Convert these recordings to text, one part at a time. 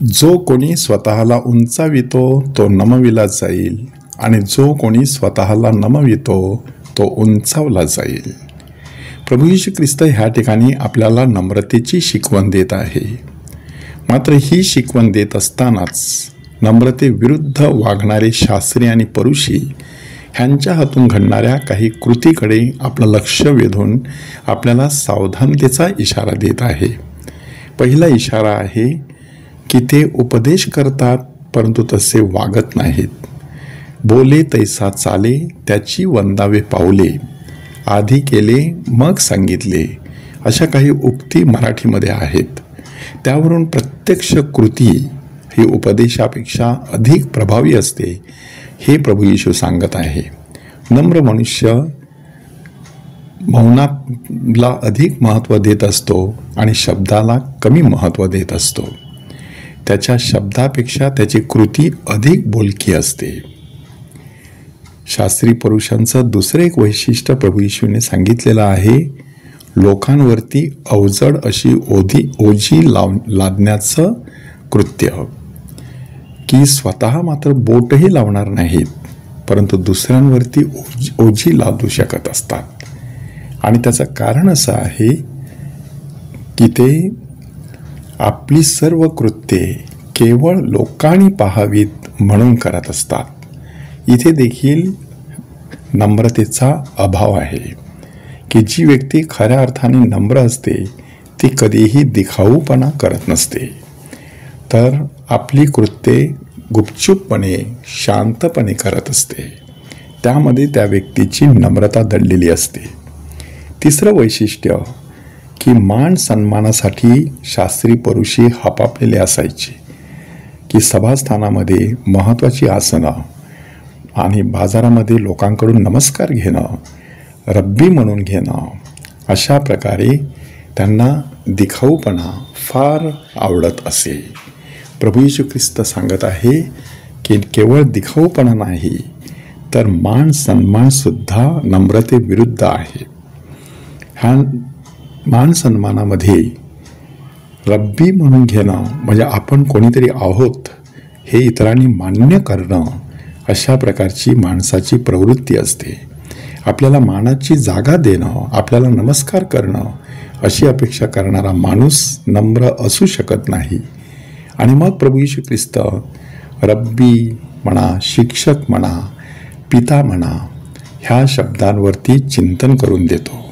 जो कोणी स्वतःला उंचावितो तो नमविला जाईल आणि जो कोणी स्वतःला नमवितो तो उंचावला जाईल. प्रभू येशू ख्रिस्त ह्या ठिकाणी आपल्याला नम्रतेची शिकवण देत आहे. मात्र ही शिकवण देत असतानाच नम्रतेविरुद्ध वागणारे शास्त्री आणि परुषी ह्यांच्या हातून घडणाऱ्या काही कृतीकडे आपलं लक्ष वेधून आपल्याला सावधानतेचा इशारा देत आहे. पहिला इशारा आहे की ते उपदेश करतात परंतु तसे वागत नाहीत. बोले तैसा चाले त्याची वंदावे पावले, आधी केले मग सांगितले, अशा काही उक्ती मराठीमध्ये आहेत. त्यावरून प्रत्यक्ष कृती ही उपदेशापेक्षा अधिक प्रभावी असते हे प्रभू येशू सांगत आहे. नम्र मनुष्य मौनाला अधिक महत्त्व देत असतो आणि शब्दाला कमी महत्त्व देत असतो. त्याच्या शब्दापेक्षा त्याची कृती अधिक बोलकी असते. शास्त्री पुरुषांचं दुसरे एक वैशिष्ट्य प्रभू येशूने सांगितलेलं आहे, लोकांवरती अवजड अशी ओझी लादण्याचं कृत्य, की स्वतः मात्र बोटही लावणार नाहीत परंतु दुसऱ्यांवरती ओझी लादू शकत असतात. आणि त्याचं कारण असं आहे की ते आपली सर्व कृत्ये केवळ लोकांनी पाहावीत म्हणून करत असतात. इथे देखील नम्रतेचा अभाव आहे की जी व्यक्ती खऱ्या अर्थाने नम्र असते ती कधीही दिखाऊपणा करत नसते, तर आपली कृत्ये गुपचूपपणे शांतपणे करत असते. त्यामध्ये त्या व्यक्तीची नम्रता दडलेली असते. तिसरं वैशिष्ट्य की मान सन्मानासाठी शास्त्री परुषी हपापलेले असायचे, की सभास्थानामध्ये महत्त्वाची आसनं आणि बाजारामध्ये लोकांकडून नमस्कार घेणं, रब्बी म्हणून घेणं, अशा प्रकारे त्यांना दिखाऊपणा फार आवडत असे. प्रभू येशू ख्रिस्त सांगत आहे की केवळ दिखाऊपणा नाही तर मान सन्मानसुद्धा नम्रतेविरुद्ध आहे. ह्या मान सन्मानामध्ये रब्बी म्हणून घेणं म्हणजे आपण कोणीतरी आहोत हे इतरांनी मान्य करणं, अशा प्रकारची माणसाची प्रवृत्ती असते. आपल्याला मानाची जागा देणं, आपल्याला नमस्कार करणं अशी अपेक्षा करणारा माणूस नम्र असू शकत नाही. आणि मग प्रभू येशू ख्रिस्त रब्बी म्हणा, शिक्षक म्हणा, पिता म्हणा, ह्या शब्दांवरती चिंतन करून देतो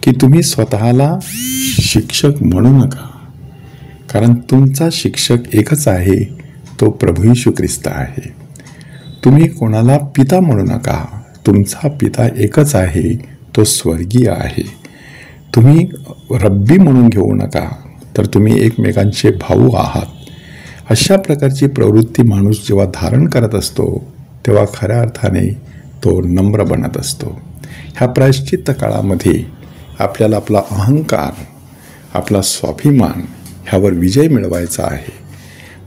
की तुम्ही स्वतःला शिक्षक म्हणू नका, कारण तुमचा शिक्षक एकच आहे, तो प्रभू येशू ख्रिस्त आहे. तुम्ही कोणाला पिता म्हणू नका, तुमचा पिता एकच आहे, तो स्वर्गीय आहे. तुम्ही रब्बी म्हणून घेऊ नका, तर तुम्ही एकमेकांचे भाऊ आहात. अशा प्रकारची प्रवृत्ती माणूस जेव्हा धारण करत असतो तेव्हा खऱ्या अर्थाने तो नम्र बनत असतो. ह्या प्रायश्चित्त काळामध्ये आपल्याला आपला अहंकार, आपला स्वाभिमान ह्यावर विजय मिळवायचा आहे.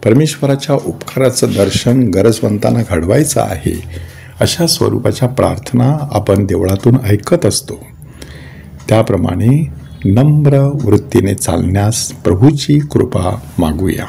परमेश्वराच्या उपकाराचं दर्शन गरजवंतांना घडवायचं आहे. अशा स्वरूपाच्या प्रार्थना आपण देवळातून ऐकत असतो. त्याप्रमाणे नम्र वृत्तीने चालण्यास प्रभूची कृपा मागूया.